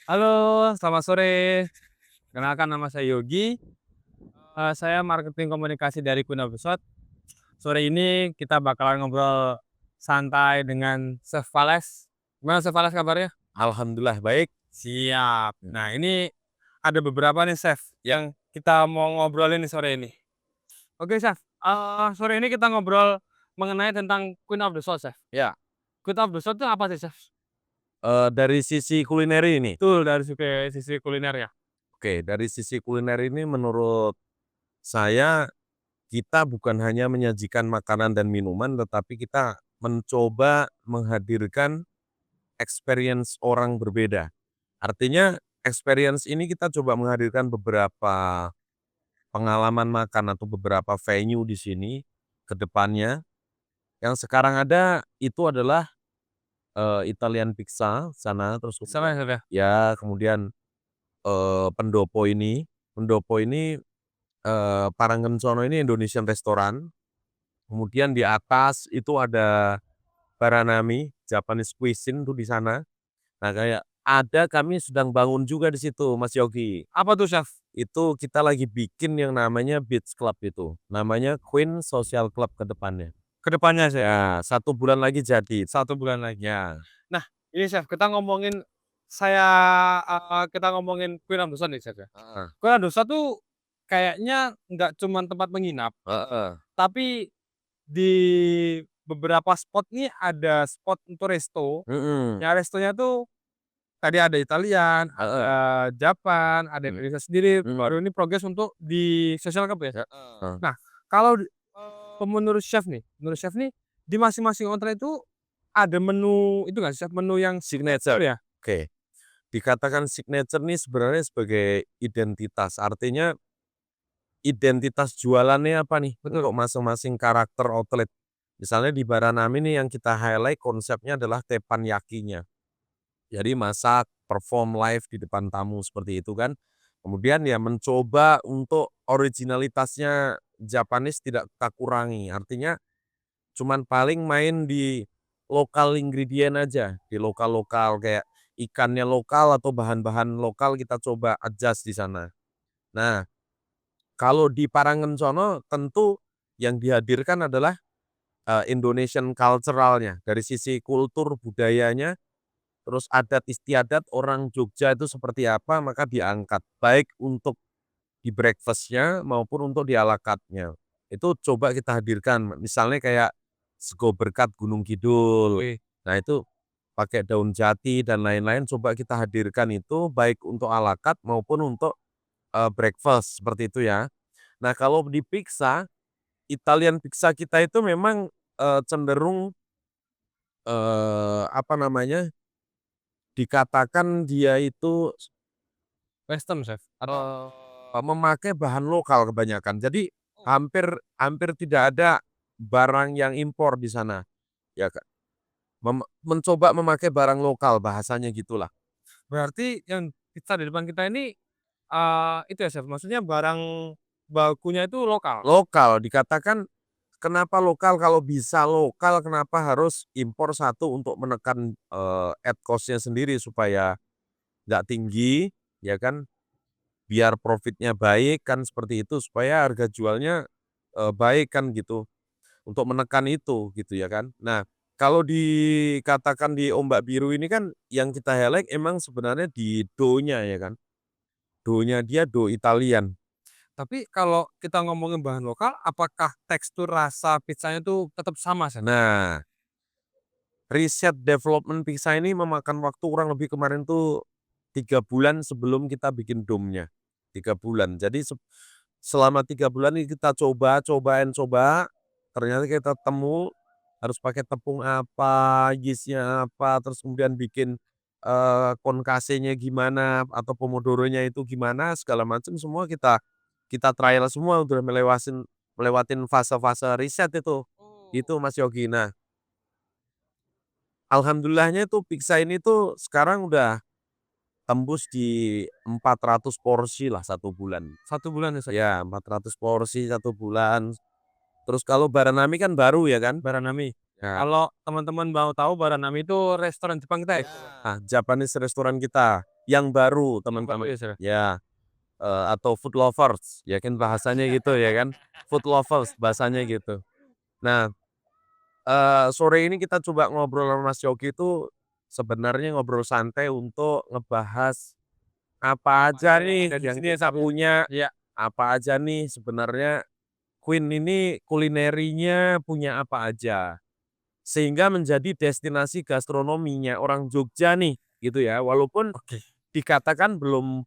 Halo, selamat sore. Kenalkan nama saya Yogi. Saya marketing komunikasi dari Kuna Besot. Sore ini kita bakalan ngobrol santai dengan Chef Fales. Gimana Chef Fales kabarnya? Alhamdulillah baik. Siap. Ya. Nah, ini ada beberapa nih Chef yang kita mau ngobrolin nih sore ini. Oke Chef, sore ini kita ngobrol mengenai tentang Queen of the South Chef. Ya, Queen of the South itu apa sih Chef? dari sisi kuliner ini, Betul, dari sisi kuliner ya. oke, dari sisi kuliner ini menurut saya, kita bukan hanya menyajikan makanan dan minuman, tetapi kita mencoba menghadirkan experience orang berbeda. Artinya experience ini kita coba menghadirkan beberapa pengalaman makan atau beberapa venue di sini ke depannya. Yang sekarang ada itu adalah, Italian Pizza sana, terus Sama kemudian ya Chef ya? ya, kemudian Pendopo ini, Parangkensono ini Indonesian restoran, kemudian di atas itu ada Baranami, Japanese cuisine tuh di sana. Nah, kayak ada kami sedang bangun juga di situ, Mas Yogi. Apa tuh Chef? Itu kita lagi bikin yang namanya beach club itu, namanya Queen Social Club ke depannya. Kedepannya Chef? Ya, 1 bulan lagi jadi. 1 bulan lagi. Ya, Nah, ini Chef, kita ngomongin Queen of the South nih, Chef, ya. heeh, Queen of the South tuh kayaknya nggak cuman tempat menginap, heeh, tapi di beberapa spot nih ada spot untuk resto, mhm, yang restonya tuh tadi ada Italian, heeh, ada Japan, ada mhm, Indonesia sendiri, mhm, baru ini progres untuk di Social Cup ya. heeh, Nah, kalau menurut Chef nih, di masing-masing outlet itu ada menu itu nggak sih, Chef, menu yang signature signature. ya? Oke. Dikatakan signature nih sebenarnya sebagai identitas, artinya identitas jualannya apa nih Betul. untuk masing-masing karakter outlet. Misalnya di Baranami nih yang kita highlight konsepnya adalah teppanyaki-nya. Jadi masak, perform live di depan tamu seperti itu kan. Kemudian ya mencoba untuk originalitasnya Japanese tidak kita kurangi, artinya cuman paling main di lokal ingredient aja, di lokal-lokal kayak ikannya lokal atau bahan-bahan lokal kita coba adjust di sana. Nah, kalau di Parangkensono tentu yang dihadirkan adalah, Indonesian cultural-nya, dari sisi kultur budayanya, terus adat istiadat orang Jogja itu seperti apa, maka diangkat, baik untuk di breakfast-nya maupun untuk di à la carte-nya. Itu coba kita hadirkan, misalnya kayak sego berkat Gunung Kidul. Wih, Nah itu pakai daun jati dan lain-lain coba kita hadirkan itu baik untuk à la carte maupun untuk, breakfast seperti itu ya. Nah kalau di pizza, Italian pizza kita itu memang, cenderung, apa namanya, dikatakan dia itu, western, Chef? Atau memakai bahan lokal kebanyakan. Jadi hampir hampir tidak ada barang yang impor di sana, ya Kak. Mencoba memakai barang lokal bahasanya gitulah. berarti yang pizza di depan kita ini, itu ya, Chef, maksudnya barang bakunya itu lokal? Lokal dikatakan kenapa lokal, kalau bisa lokal kenapa harus impor, satu untuk menekan, add cost-nya sendiri supaya nggak tinggi, ya kan, biar profitnya baik kan seperti itu, supaya harga jualnya, baik kan gitu, untuk menekan itu gitu ya kan. Nah, kalau dikatakan di Ombak Biru ini kan yang kita highlight emang sebenarnya di dough-nya ya kan, dough-nya dia dough Italian. Tapi kalau kita ngomongin bahan lokal, apakah tekstur rasa pizzanya tuh tetap sama, Chef? Nah, riset development pizza ini memakan waktu kurang lebih kemarin tuh 3 bulan sebelum kita bikin dome-nya, 3 bulan. Jadi selama 3 bulan ini kita coba, coba, ternyata kita temu harus pakai tepung apa, yeast-nya apa, terus kemudian bikin, konkasenya gimana, atau pomodoronya itu gimana, segala macam semua kita kita trial semua, udah melewatin fase-fase riset itu, Oh. itu Mas Yogi. Nah, alhamdulillahnya tuh pizza ini tuh sekarang udah tembus di 400 porsi lah 1 bulan. 1 bulan ya, Chef? Ya 400 porsi 1 bulan. Terus kalau Baranami kan baru ya kan? Baranami. Ya, Kalau teman-teman mau tahu Baranami itu restoran Jepang kita ya, Chef, ya? Japanese restoran kita. yang baru teman-teman. Iya, Chef. Ya, atau food lovers, ya kan bahasanya gitu ya kan, food lovers bahasanya gitu. Nah, sore ini kita coba ngobrol sama Mas Yogi itu sebenarnya ngobrol santai untuk ngebahas apa aja nih Ada di yang sini ya, kita Chef, ya? punya, Iya, apa aja nih sebenarnya Queen ini kulinerinya punya apa aja. Sehingga menjadi destinasi gastronominya orang Jogja nih, gitu ya. Walaupun oke. dikatakan belum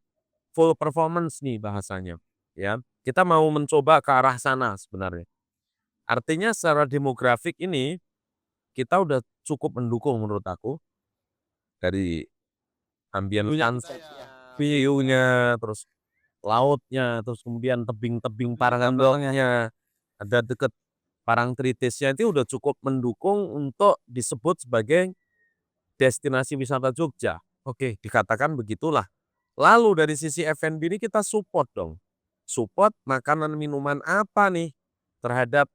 full performance nih bahasanya, ya. Kita mau mencoba ke arah sana sebenarnya. Artinya secara demografik ini, kita udah cukup mendukung menurut aku, dari ambience Dulunya kita sunset, ya. view-nya, terus lautnya, terus kemudian tebing-tebing Parangbalongnya, ada deket Parangtritisnya itu udah cukup mendukung untuk disebut sebagai destinasi wisata Jogja. Oke, dikatakan begitulah. Lalu dari sisi F&B ini kita support dong. Support makanan minuman apa nih terhadap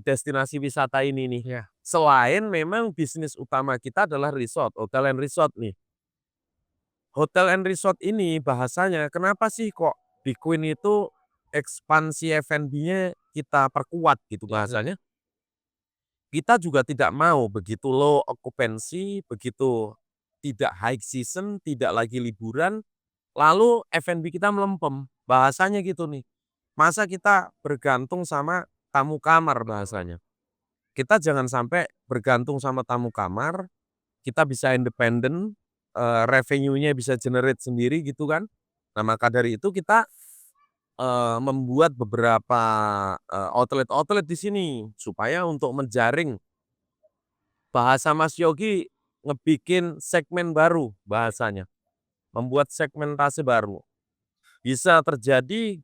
destinasi wisata ini nih. Iya, Selain memang bisnis utama kita adalah resort, hotel and resort nih. Hotel and resort ini bahasanya kenapa sih kok di Queen itu ekspansi F&B-nya kita perkuat gitu iya, bahasanya. Kita juga tidak mau begitu low occupancy, begitu tidak high season, tidak lagi liburan, lalu F&B kita melempem. Bahasanya gitu nih. Masa kita bergantung sama tamu kamar bahasanya. Kita jangan sampai bergantung sama tamu kamar, kita bisa independen, revenue-nya bisa generate sendiri gitu kan. Nah maka dari itu kita, membuat beberapa, outlet-outlet di sini supaya untuk menjaring. Bahasa Mas Yogi ngebikin segmen baru bahasanya, membuat segmentasi baru. Bisa terjadi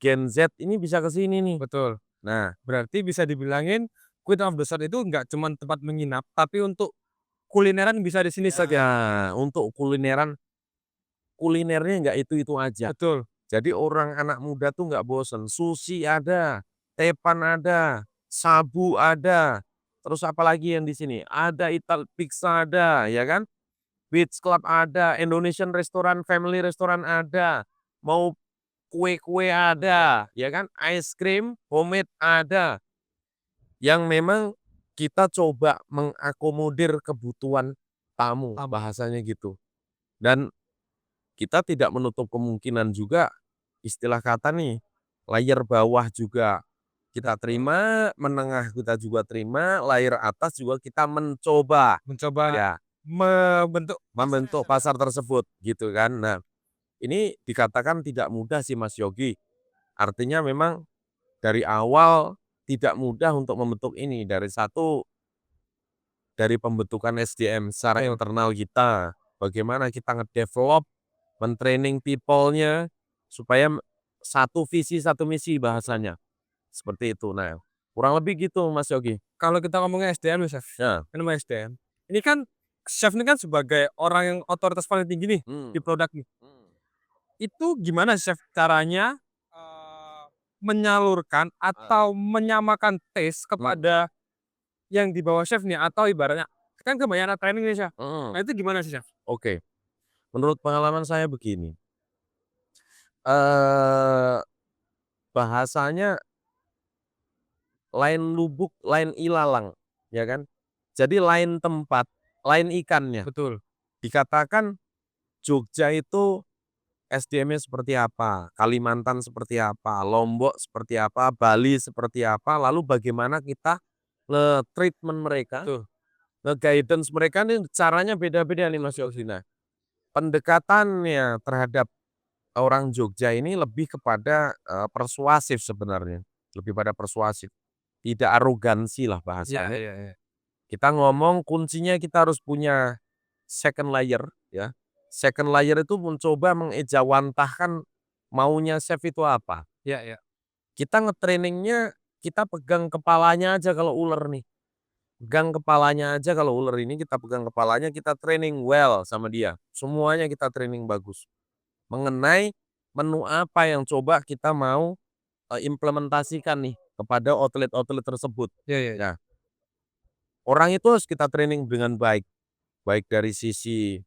Gen Z ini bisa ke sini nih. betul. Nah, Berarti bisa dibilangin Queen of the South itu nggak cuman tempat menginap, tapi untuk kulineran bisa di sini, Chef, ya? untuk kulinernya nggak itu-itu aja. Betul. Jadi orang anak muda tuh nggak bosen, sushi ada, tepan ada, sabu ada, terus apalagi yang di sini, ada pizza ada, ya kan? Beach Club ada, Indonesian restoran, family restoran ada, mau kue-kue ada, ya kan? Ice cream, homemade ada. Yang memang kita coba mengakomodir kebutuhan tamu, Sama. bahasanya gitu. Dan kita tidak menutup kemungkinan juga, istilah kata nih, layer bawah juga kita terima, menengah kita juga terima, layer atas juga kita mencoba, Mencoba ya, membentuk pasar ya, membentuk Chef, ya? pasar tersebut, gitu kan. Nah, ini dikatakan tidak mudah sih Mas Yogi. Artinya memang dari awal tidak mudah untuk membentuk ini. Dari pembentukan SDM secara Betul. internal kita, bagaimana kita ngedevelop, mentraining people-nya, supaya satu visi satu misi bahasanya, seperti itu. Nah, kurang lebih gitu Mas Yogi. Kalau kita ngomongin SDM nih, Chef, Ya, ini mah SDM. Ini kan chef ini kan sebagai orang yang otoritas paling tinggi nih hmm, di produk nih. hmm, Itu gimana chef caranya, menyalurkan ah, atau menyamakan taste hmm, kepada yang di bawah chef nih atau ibaratnya kan kebanyakan training nih, Chef. hmm. Nah, itu gimana sih, Chef? Oke, menurut pengalaman saya begini, eee, bahasanya lain lubuk, lain ilalang, ya kan. Jadi lain tempat, lain ikannya. Betul. Dikatakan Jogja itu SDM-nya seperti apa, Kalimantan seperti apa, Lombok seperti apa, Bali seperti apa, lalu bagaimana kita treatment mereka, Betul. guidance mereka nih caranya beda-beda nih Betul Mas betul, Chef. Yogi. Nah, pendekatannya terhadap orang Jogja ini lebih kepada, persuasif sebenarnya, lebih pada persuasif, tidak arogansi lah Iya bahasanya. iya iya. Kita ngomong kuncinya kita harus punya second layer ya. Second layer itu mencoba mengejawantahkan maunya chef itu apa. Iya iya. Kita nge-trainingnya, kita pegang kepalanya aja kalau ular nih. Pegang kepalanya aja kalau ular ini kita pegang kepalanya, kita training well sama dia. Semuanya kita training bagus. Mengenai menu apa yang coba kita mau, implementasikan nih kepada outlet-outlet tersebut. Iya iya iya. Nah, orang itu harus kita training dengan baik. Baik dari sisi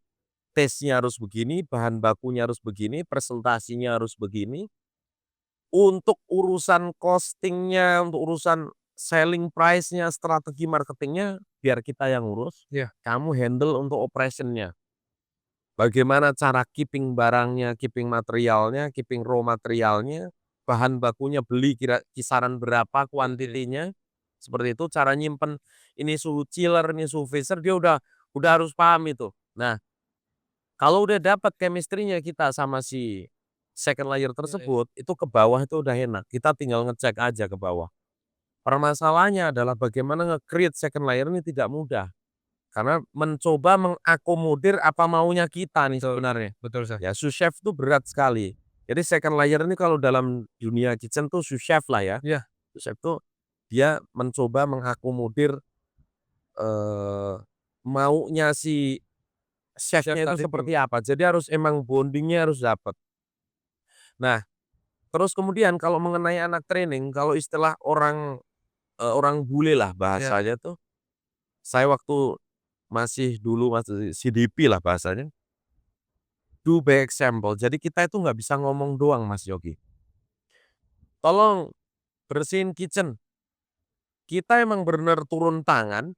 taste-nya harus begini, bahan bakunya harus begini, presentasinya harus begini. Untuk urusan costing-nya, untuk urusan selling price-nya, strategi marketingnya, biar kita yang urus. Iya. Kamu handle untuk operation-nya. Bagaimana cara keeping barangnya, keeping materialnya, keeping raw materialnya, bahan bakunya beli kisaran berapa kuantitinya, seperti itu. Cara nyimpen, ini suhu chiller, ini suhu freezer, dia udah harus paham itu. Nah, kalau udah dapat chemistry-nya kita sama si second layer tersebut, itu ke bawah itu udah enak. Kita tinggal ngecek aja ke bawah. Permasalahannya adalah bagaimana nge-create second layer ini tidak mudah. Karena mencoba mengakomodir apa maunya kita nih Betul, sebenarnya. betul, Chef. Ya, sous chef itu berat sekali. Jadi second layer ini kalau dalam dunia kitchen tuh sous chef lah ya. Iya. Sous chef tuh dia mencoba mengakomodir maunya si Chef chefnya itu tadi tuh. seperti apa. Jadi harus emang bondingnya harus dapat. Nah, terus kemudian kalau mengenai anak training, kalau istilah orang bule lah Iya. bahasanya tuh, saya waktu dulu masih CDP lah bahasanya, do by example. Jadi kita itu nggak bisa ngomong doang Mas Yogi. Tolong bersihin kitchen. Kita emang bener turun tangan,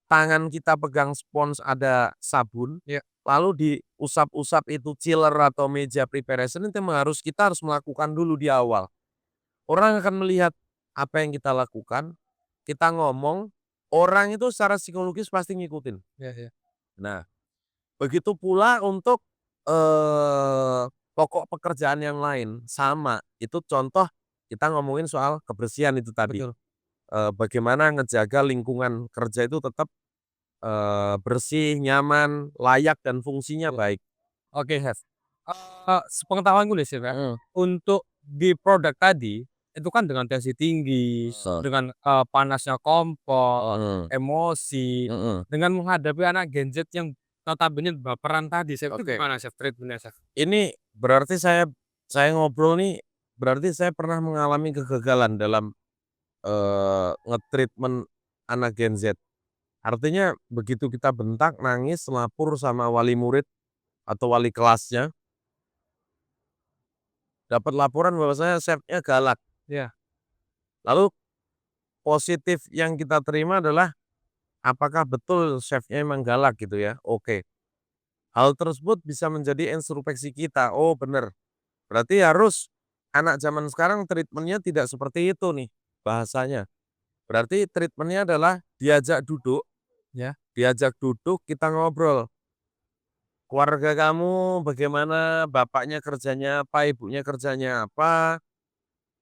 tangan kita pegang spons ada sabun, Iya. lalu diusap-usap itu chiller atau meja preparation itu emang kita harus melakukan dulu di awal. Orang akan melihat apa yang kita lakukan, kita ngomong, orang itu secara psikologis pasti ngikutin. Iya, iya. Nah, begitu pula untuk, pokok pekerjaan yang lain, sama. Itu contoh kita ngomongin soal kebersihan itu tadi. Betul. Bagaimana ngejaga lingkungan kerja itu tetap, bersih, nyaman, layak, dan fungsinya Iya. baik. Oke, Chef. Sepengetahuanku nih, Chef, ya, Mhm. untuk di produk tadi, itu kan dengan tensi tinggi, dengan, panasnya kompor, Mhm. emosi, Mhm. dengan menghadapi anak Gen Z yang notabene baperan tadi, Chef, itu Oke. gimana, Chef, treatment-nya, Chef? Ini berarti saya ngobrol nih, berarti saya pernah mengalami kegagalan dalam, nge-treatment anak Gen Z. Artinya begitu kita bentak, nangis, lapor sama wali murid atau wali kelasnya, dapat laporan bahwasanya chefnya galak. Iya. Lalu positif yang kita terima adalah, apakah betul chefnya emang galak gitu ya? Oke. Hal tersebut bisa menjadi introspeksi kita, oh bener, berarti harus anak zaman sekarang treatment-nya tidak seperti itu nih bahasanya. Berarti treatment-nya adalah Ya. diajak duduk kita ngobrol. Keluarga kamu bagaimana, bapaknya kerjanya apa, ibunya kerjanya apa.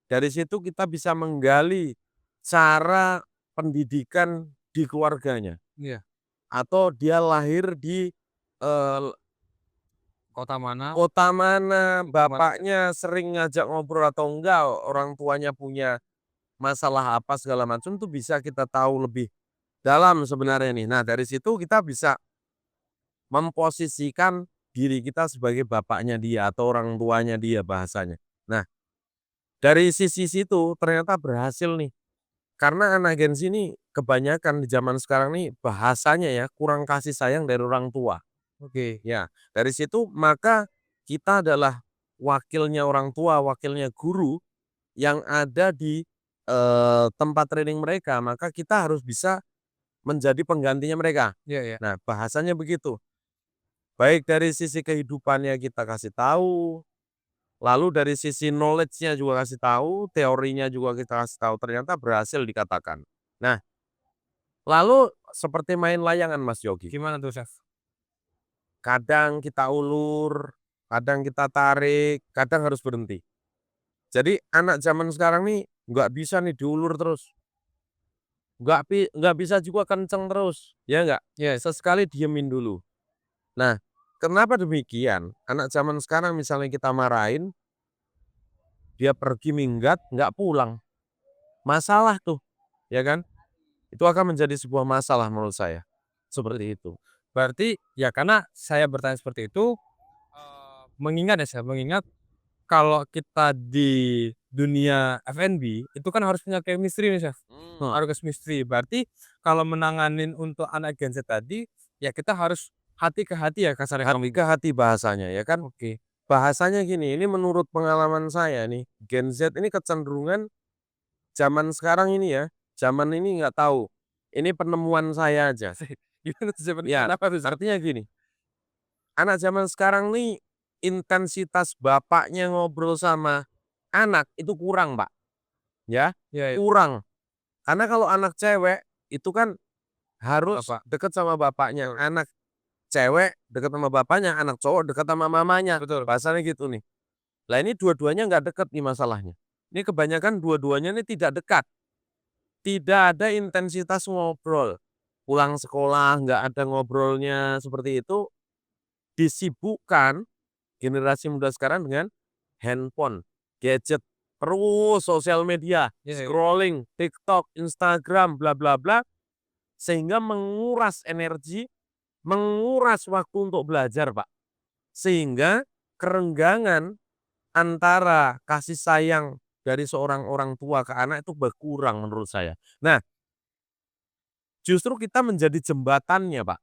Dari situ kita bisa menggali cara pendidikan di keluarganya. Iya. Atau dia lahir di, eee, Kota mana? kota mana, Lingkungan. bapaknya sering ngajak ngobrol atau enggak, orang tuanya punya masalah apa segala macam tuh bisa kita tahu lebih dalam sebenarnya nih. Nah, dari situ kita bisa memposisikan diri kita sebagai bapaknya dia atau orang tuanya dia bahasanya. Nah, dari sisi situ ternyata berhasil nih. Karena anak Gen Z ini kebanyakan di zaman sekarang nih bahasanya ya kurang kasih sayang dari orang tua. Oke. Ya, dari situ maka kita adalah wakilnya orang tua, wakilnya guru yang ada di, tempat training mereka, maka kita harus bisa menjadi penggantinya mereka. Iya, iya. Nah, bahasanya begitu. Baik dari sisi kehidupannya kita kasih tahu, lalu dari sisi knowledge-nya juga kasih tahu, teorinya juga kita kasih tahu, ternyata berhasil dikatakan. Nah, lalu seperti main layangan Mas Yogi, Gimana tuh, Chef? kadang kita ulur, kadang kita tarik, kadang harus berhenti. Jadi anak zaman sekarang nih nggak bisa nih diulur terus, nggak bisa juga kenceng terus, ya nggak? Iya. Sesekali diemin dulu. Nah, kenapa demikian? Anak zaman sekarang misalnya kita marahin, dia pergi minggat, nggak pulang. Masalah tuh, ya kan? Itu akan menjadi sebuah masalah menurut saya. Seperti itu. Berarti ya karena saya bertanya seperti itu, mengingat ya, Chef, mengingat kalau kita di dunia F&B itu kan harus punya chemistry nih, Chef. Mmm. Harus chemistry. Berarti kalau menanganin untuk anak Gen Z tadi, ya kita harus hati ke hati ya kasarnya hati ke hati bahasanya ya kan. Oke. Bahasanya gini, ini menurut pengalaman saya nih, Gen Z ini kecenderungan zaman sekarang ini ya, zaman ini nggak tahu, ini penemuan saya aja. Gimana tuh zaman Ya, kenapa tuh, artinya gini, anak zaman sekarang nih intensitas bapaknya ngobrol sama anak itu kurang, Pak, ya, Iya iya, kurang. Karena kalau anak cewek itu kan harus Bapak. deket sama bapaknya, anak cewek deket sama bapaknya, anak cowok deket sama mamanya, Betul. bahasanya gitu nih. Lah ini dua-duanya nggak deket nih masalahnya. Ini kebanyakan dua-duanya ini tidak dekat. Tidak ada intensitas ngobrol. Pulang sekolah nggak ada ngobrolnya seperti itu, disibukkan generasi muda sekarang dengan handphone, gadget, terus sosial media, Iya iya. scrolling, TikTok, Instagram, bla bla bla, sehingga menguras energi, menguras waktu untuk belajar, Pak. Sehingga kerenggangan antara kasih sayang dari seorang orang tua ke anak itu berkurang menurut saya. Nah, justru kita menjadi jembatannya, Pak.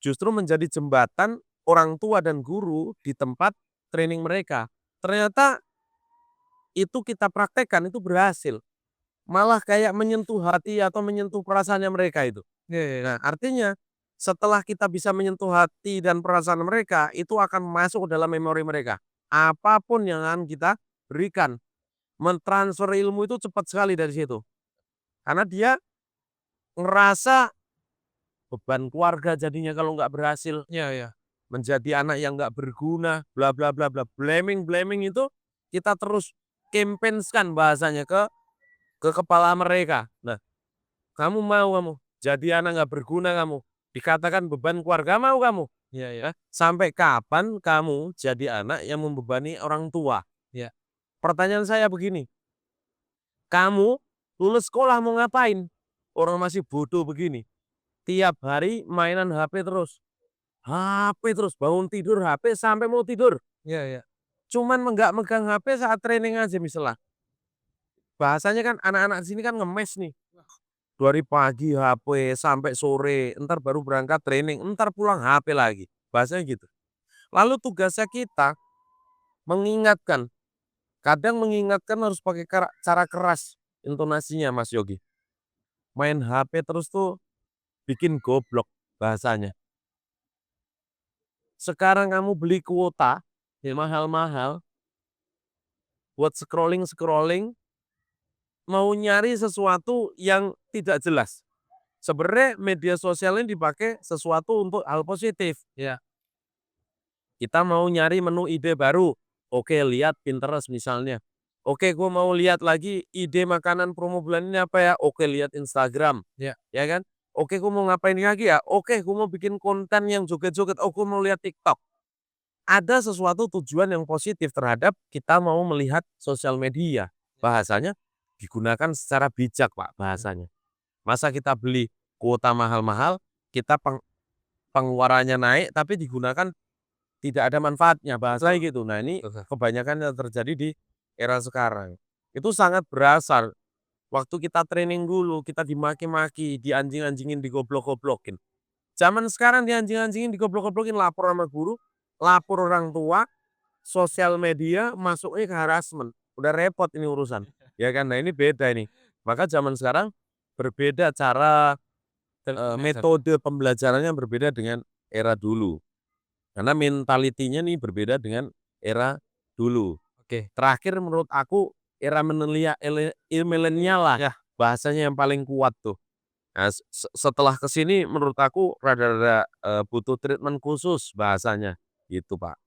Justru menjadi jembatan orang tua dan guru di tempat training mereka. Ternyata itu kita praktekkan, itu berhasil. Malah kayak menyentuh hati atau menyentuh perasaannya mereka itu. Iya iya iya. Nah, artinya setelah kita bisa menyentuh hati dan perasaan mereka, itu akan masuk ke dalam memori mereka. Apapun yang akan kita berikan, mentransfer ilmu itu cepat sekali dari situ. Karena dia ngerasa beban keluarga jadinya kalau nggak berhasil, Iya iya. menjadi anak yang nggak berguna, bla bla bla bla. Blaming-blaming itu kita terus campaign-kan bahasanya ke kepala mereka. Nah, kamu jadi anak nggak berguna kamu, dikatakan beban keluarga mau kamu? Iya iya. Sampai kapan kamu jadi anak yang membebani orang tua? Iya. Pertanyaan saya begini, kamu lulus sekolah mau ngapain? Orang masih bodoh begini, tiap hari mainan HP terus. HP terus, bangun tidur HP sampai mau tidur. Iya iya. Cuman nggak megang HP saat training aja misalnya. Bahasanya kan anak-anak di sini kan ngemes nih. Dari pagi HP sampai sore, entar baru berangkat training, entar pulang HP lagi. Bahasanya gitu. Lalu tugasnya kita mengingatkan. Kadang mengingatkan harus pakai cara keras intonasinya Mas Yogi. Main HP terus tuh bikin goblok bahasanya. Sekarang kamu beli kuota yang mahal-mahal buat scrolling-scrolling, mau nyari sesuatu yang tidak jelas. Sebenarnya media sosial ini dipakai sesuatu untuk hal positif. Iya. Kita mau nyari menu ide baru, oke lihat Pinterest misalnya. Oke gue mau lihat lagi ide makanan promo bulan ini apa ya, oke lihat Instagram, Iya. ya kan. Oke gue mau ngapain lagi ya, oke gue mau bikin konten yang joget-joget, oh gue mau lihat TikTok. Ada sesuatu tujuan yang positif terhadap kita mau melihat sosial media. Bahasanya digunakan secara bijak Pak bahasanya. Masa kita beli kuota mahal-mahal, kita pengeluarannya naik tapi digunakan tidak ada manfaatnya, bahasanya gitu. Nah ini Betul. kebanyakan yang terjadi di era sekarang. Itu sangat berasa, waktu kita training dulu, kita dimaki-maki, dianjing-anjingin, digoblok-goblokin. Zaman sekarang dianjing-anjingin, digoblok-goblokin, lapor sama guru, lapor orang tua, sosial media, masuknya ke harassment. Udah repot ini urusan. Ya kan, nah ini beda ini. Maka zaman sekarang berbeda cara, metode pembelajarannya berbeda dengan era dulu. Karena mentalitinya nih berbeda dengan era dulu. Oke. Terakhir menurut aku era milenial lah, Ya. bahasanya yang paling kuat tuh. Nah, setelah ke sini menurut aku rada-rada, butuh treatment khusus bahasanya, gitu Pak.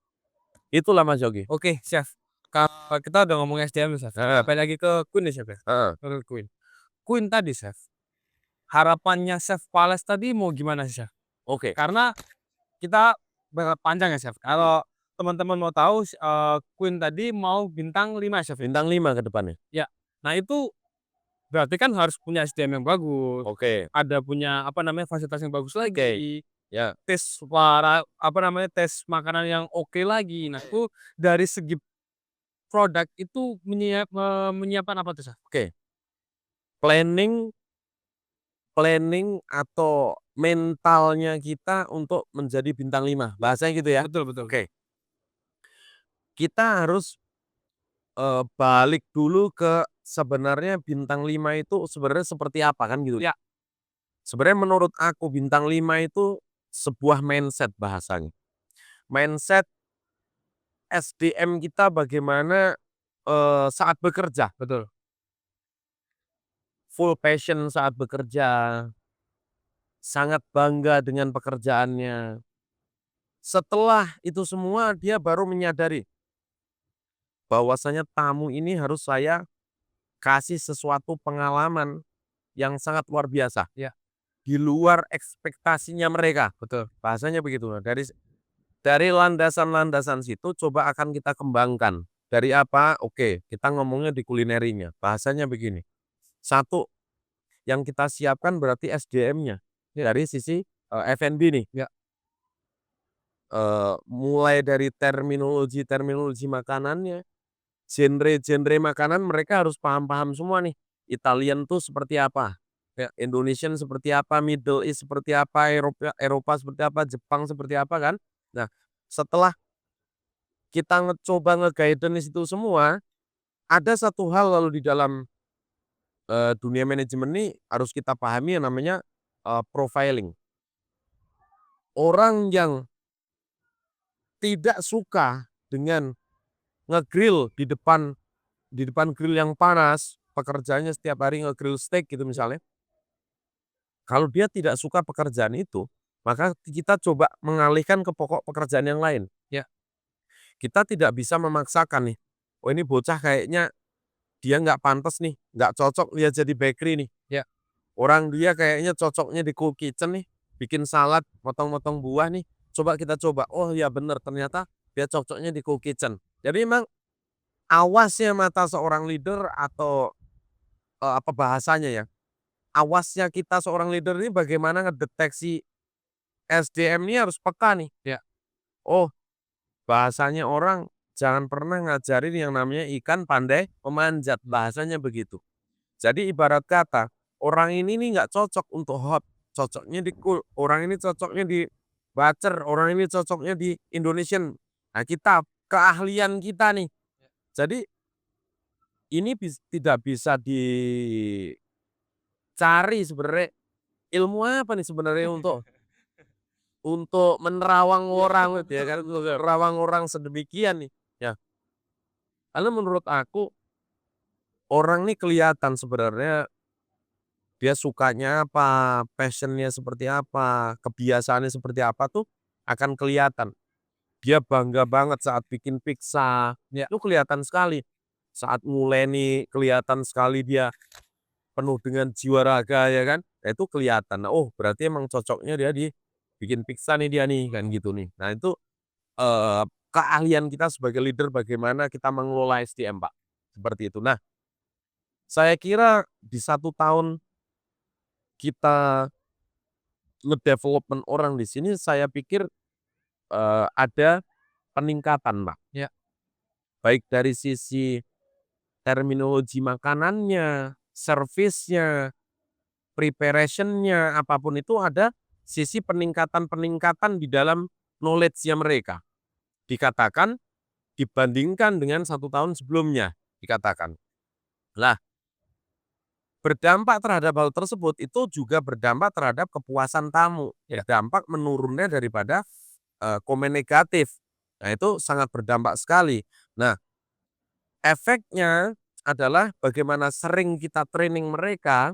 Itulah Mas Yogi. Oke, Chef. Kalau kita udah ngomong SDM nih, Chef. Heeh, Balik lagi ke Queen nih, Chef, ya. heeh, Ke Queen. Queen tadi, Chef. Harapannya Chef Pales tadi mau gimana sih, Chef? oke. Karena kita bakal panjang ya, Chef. Kalau teman-teman mau tahu, Queen tadi mau bintang 5, Chef, ya. Bintang 5 ke depannya. Ya. Nah, itu berarti kan harus punya SDM yang bagus, Oke, ada punya, apa namanya, fasilitas yang bagus oke, lagi, ya, tes suara, apa namanya, tes makanan yang oke lagi. Nah, itu dari segi produk itu menyiapkan apa tuh, Chef? oke. Planning planning atau mentalnya kita untuk menjadi bintang 5, bahasanya gitu ya. Betul betul. Oke. Kita harus, balik dulu ke sebenarnya bintang 5 itu sebenarnya seperti apa kan gitu. Ya. Sebenarnya menurut aku bintang 5 itu sebuah mindset bahasanya. Mindset SDM kita bagaimana, saat bekerja. Betul. Full passion saat bekerja, sangat bangga dengan pekerjaannya. Setelah itu semua dia baru menyadari bahwasanya tamu ini harus saya kasih sesuatu pengalaman yang sangat luar biasa, Ya. di luar ekspektasinya mereka, Betul. bahasanya begitu. Dari landasan-landasan situ coba akan kita kembangkan. Dari apa? Oke, kita ngomongnya di kulinerinya, bahasanya begini, satu yang kita siapkan berarti SDM-nya, dari sisi, F&B nih. Ya. Mulai dari terminologi makanannya, genre-genre makanan mereka harus paham-paham semua nih. Italian tuh seperti apa, ya, Indonesian seperti apa, Middle East seperti apa, Eropa seperti apa, Jepang seperti apa kan. Nah, setelah kita coba nge-guidance itu semua, ada satu hal lalu di dalam, dunia manajemen nih harus kita pahami yang namanya, profiling. Orang yang tidak suka dengan nge-grill di depan grill yang panas, pekerjaannya setiap hari nge-grill steak gitu misalnya. Kalau dia tidak suka pekerjaan itu, maka kita coba mengalihkan ke pokok pekerjaan yang lain. Ya. Kita tidak bisa memaksakan nih, "Oh ini bocah kayaknya dia nggak pantas nih, nggak cocok dia jadi bakery nih. Ya. Orang dia kayaknya cocoknya di cool kitchen nih, bikin salad, motong-motong buah nih, coba kita coba. Oh ya bener ternyata dia cocoknya di cool kitchen." Jadi memang awasnya mata seorang leader atau, apa bahasanya ya, awasnya kita seorang leader ini bagaimana ngedeteksi SDM ini harus peka nih. Ya. Oh, bahasanya orang jangan pernah ngajarin yang namanya ikan pandai memanjat, bahasanya begitu. Jadi ibarat kata, orang ini nih nggak cocok untuk hot, cocoknya di cool, orang ini cocoknya di bacer, orang ini cocoknya di Indonesian. Nah kita, keahlian kita nih. Jadi ini tidak bisa dicari sebenarnya, ilmu apa nih sebenarnya untuk menerawang orang gitu ya kan, menerawang orang sedemikian nih, ya. Karena menurut aku, orang nih kelihatan sebenarnya dia sukanya apa, passion-nya seperti apa, kebiasaannya seperti apa tuh akan kelihatan. Dia bangga banget saat bikin pizza, Ya. itu kelihatan sekali. Saat mulai nih kelihatan sekali dia penuh dengan jiwa raga ya kan, nah itu kelihatan. Nah, oh berarti emang cocoknya dia di bikin pizza nih dia nih, kan gitu nih. Nah itu, keahlian kita sebagai leader bagaimana kita mengelola SDM, Pak, seperti itu. Nah, saya kira di 1 tahun kita nge-development orang di sini saya pikir, ada peningkatan, Pak. Ya. Baik dari sisi terminologi makanannya, servisnya, preparation-nya, apapun itu ada sisi peningkatan-peningkatan di dalam knowledge-nya mereka. Dikatakan dibandingkan dengan 1 tahun sebelumnya, dikatakan. Lah, berdampak terhadap hal tersebut itu juga berdampak terhadap kepuasan tamu, Ya. berdampak menurunnya daripada, komen negatif. Nah, itu sangat berdampak sekali. Nah, efeknya adalah bagaimana sering kita training mereka,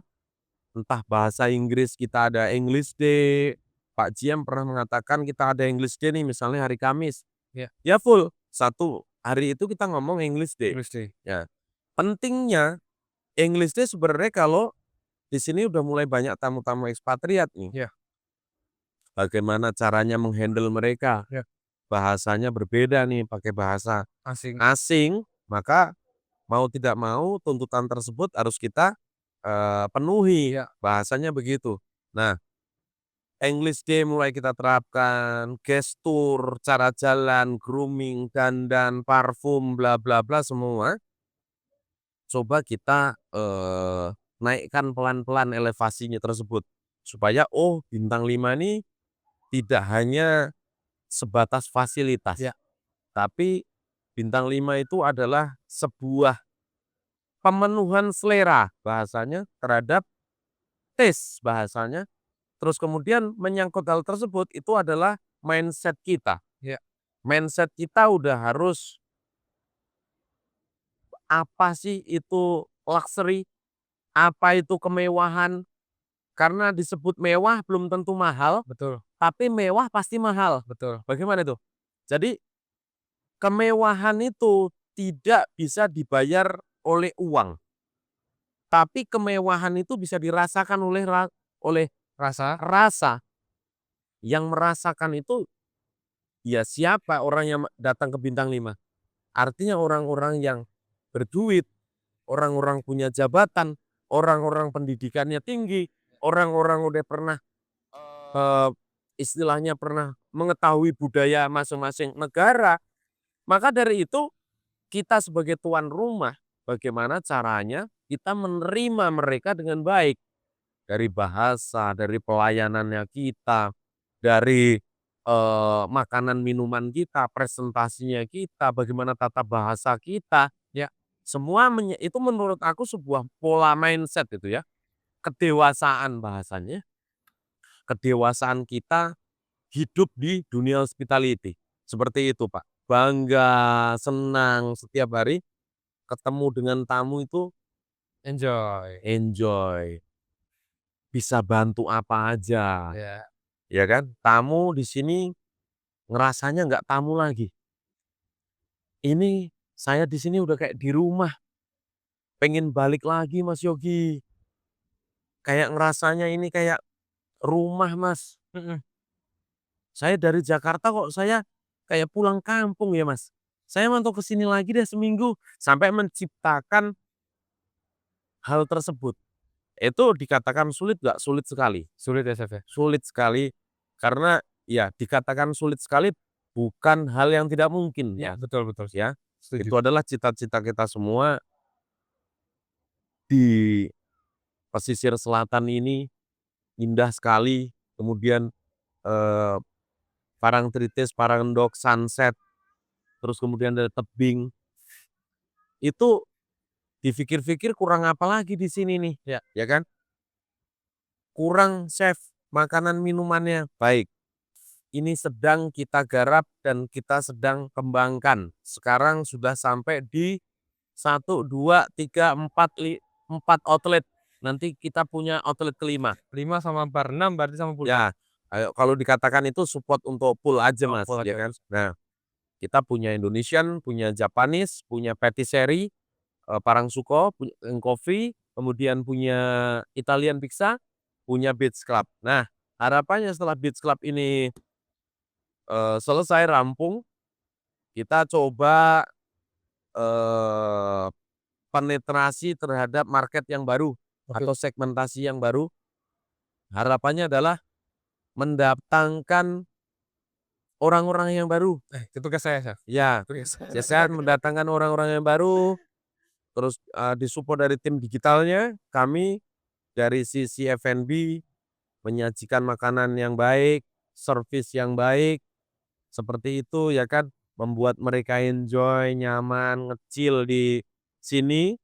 entah bahasa Inggris kita ada English Day, Pak GM pernah mengatakan kita ada English Day nih misalnya hari Kamis. Ya. Ya full, 1 hari itu kita ngomong English Day. English Day. Ya, pentingnya English Day sebenarnya kalau di sini udah mulai banyak tamu-tamu ekspatriat nih. Ya. Bagaimana caranya menghandle mereka. Ya. Bahasanya berbeda nih, pakai bahasa Asing. asing, maka mau tidak mau tuntutan tersebut harus kita, penuhi, Ya. bahasanya begitu. Nah, English Day mulai kita terapkan, gestur, cara jalan, grooming, dandan, parfum, bla bla bla semua. Coba kita, naikkan pelan-pelan elevasinya tersebut. Supaya, oh bintang 5 ini tidak hanya sebatas fasilitas, Ya. tapi bintang 5 itu adalah sebuah pemenuhan selera bahasanya terhadap taste bahasanya, terus kemudian menyangkut hal tersebut itu adalah mindset kita. Ya. Mindset kita udah harus, apa sih itu luxury, apa itu kemewahan, karena disebut mewah belum tentu mahal, Betul, tapi mewah pasti mahal. betul. Bagaimana itu? Jadi kemewahan itu tidak bisa dibayar oleh uang, tapi kemewahan itu bisa dirasakan oleh Rasa? rasa. Yang merasakan itu ya siapa orang yang datang ke bintang 5? Artinya orang-orang yang berduit, orang-orang punya jabatan, orang-orang pendidikannya tinggi, orang-orang udah pernah, eee, istilahnya pernah mengetahui budaya masing-masing negara. Maka dari itu, kita sebagai tuan rumah, bagaimana caranya kita menerima mereka dengan baik. Dari bahasa, dari pelayanannya kita, dari, makanan minuman kita, presentasinya kita, bagaimana tata bahasa kita, Ya. semua itu menurut aku sebuah pola mindset itu ya, kedewasaan bahasanya, kedewasaan kita hidup di dunia hospitality. Seperti itu, Pak. Bangga, senang setiap hari ketemu dengan tamu itu Enjoy. enjoy, bisa bantu apa aja, Ya. ya kan. Tamu di sini ngerasanya nggak tamu lagi. Ini saya di sini udah kayak di rumah, pengen balik lagi Mas Yogi. Kayak ngerasanya ini kayak rumah Mas. Mhm. Saya dari Jakarta kok saya kayak pulang kampung ya Mas. Saya mantau ke sini lagi deh seminggu, sampai menciptakan hal tersebut. Itu dikatakan sulit nggak? Sulit sekali. Sulit ya, Chef, ya? Sulit sekali, karena ya dikatakan sulit sekali bukan hal yang tidak mungkin Ya, ya, betul, betul. ya. Setuju. Itu adalah cita-cita kita semua di pesisir selatan ini, indah sekali, kemudian, eee, Parangtritis, Parangdok, sunset, terus kemudian ada tebing, itu dipikir-pikir kurang apa lagi di sini nih, Ya. ya kan? Kurang chef, makanan minumannya baik. Ini sedang kita garap dan kita sedang kembangkan. Sekarang sudah sampai di 1, 2, 3, 4 outlet. Nanti kita punya outlet kelima. 5 sama bar 6 berarti sama pool. Ya, kalau dikatakan itu support untuk pool aja Oh, Mas, pool ya aja. kan. Nah, kita punya Indonesian, punya Japanese, punya patisserie, Parangsuko, punya Coffee, kemudian punya Italian Pizza, punya Beach Club. Nah, harapannya setelah Beach Club ini, selesai rampung, kita coba, eee, penetrasi terhadap market yang baru Oke. atau segmentasi yang baru. Harapannya adalah mendatangkan orang-orang yang baru. Itu ke saya, Chef. Ya, Tugas saya. saya mendatangkan orang-orang yang baru, terus, di-support dari tim digitalnya, kami dari sisi F&B menyajikan makanan yang baik, servis yang baik, seperti itu ya kan, membuat mereka enjoy, nyaman, nge-chill di sini,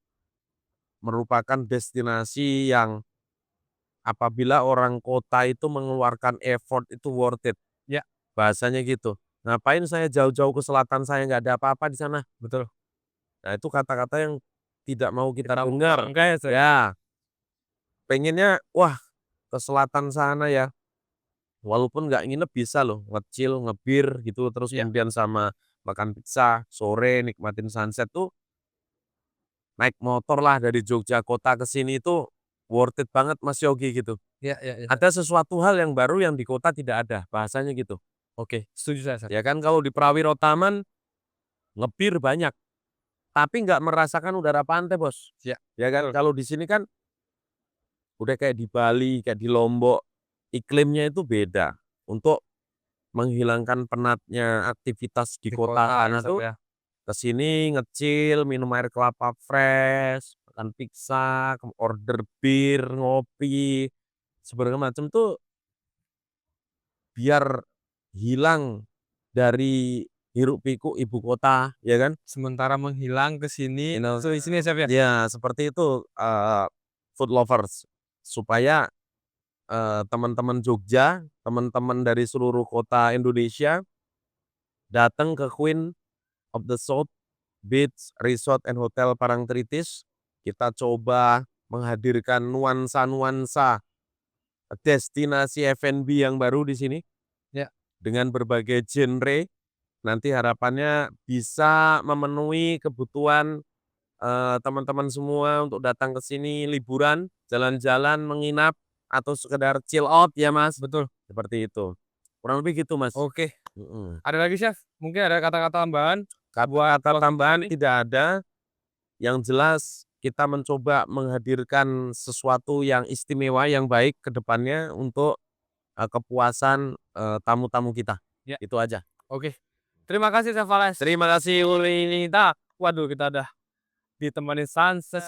merupakan destinasi yang apabila orang kota itu mengeluarkan effort itu worth it, Ya, bahasanya gitu. Ngapain saya jauh-jauh ke selatan, saya nggak ada apa-apa di sana. betul. Nah itu kata-kata yang tidak mau kita Kita dengar. bangga ya, Chef. Ya, pengennya, wah ke selatan sana ya, walaupun nggak nginep bisa loh, nge-chill, nge-bir gitu, terus Ya. kemudian sama makan pizza, sore nikmatin sunset tuh, naik motor lah dari Jogja kota ke sini itu worth it banget Mas Yogi gitu. Ya, ya, ya. Ada sesuatu hal yang baru yang di kota tidak ada, bahasanya gitu. Oke, setuju saya, Chef. Ya kan kalau di Prawiro Taman, ngebir banyak, tapi nggak merasakan udara pantai Bos. Ya, Ya kan, betul. kalau di sini kan udah kayak di Bali, kayak di Lombok, iklimnya itu beda. Untuk menghilangkan penatnya aktivitas di Di kota kota ya, sana Chef, tuh, ya. ke sini nge-chill, minum air kelapa fresh, makan pizza, order bir, ngopi, segala macam tuh biar hilang dari hiruk-pikuk ibu kota, ya kan? Sementara menghilang ke sini, Ino so di sini ya, Chef, ya? ya seperti itu, food lovers. Supaya, teman-teman Jogja, teman-teman dari seluruh kota Indonesia datang ke Queen of the South Beach Resort and Hotel Parangtritis. Kita coba menghadirkan nuansa-nuansa destinasi F&B yang baru di sini. Ya. Dengan berbagai genre. Nanti harapannya bisa memenuhi kebutuhan, teman-teman semua untuk datang ke sini liburan, jalan-jalan, menginap, atau sekedar chill out ya, Mas. Betul. Seperti itu. Kurang lebih gitu, Mas. Oke. Mhm. Ada lagi, Chef? Mungkin ada kata-kata tambahan? Kata tambahan tidak ada, yang jelas kita mencoba menghadirkan sesuatu yang istimewa, yang baik ke depannya untuk, kepuasan, tamu-tamu kita. Ya. Itu aja. Oke. Terima kasih, Chef Ales. Terima kasih Ulita. Waduh, kita udah ditemani sunset,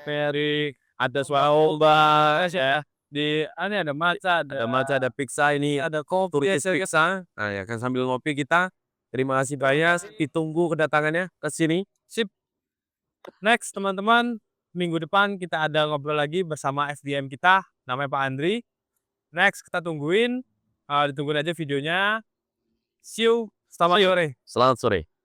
dari ada suara ombak ya. Ini ada matcha, ada matcha, ada pizza, ini ada kopi, turis pizza. Nah, ya kan sambil ngopi kita. Terima kasih banyak, ditunggu kedatangannya ke sini. Sip. Next, teman-teman, minggu depan kita ada ngobrol lagi bersama FDM kita, namanya Pak Andri. Next, kita tungguin, ditungguin aja videonya. See you, selamat sore. Selamat sore.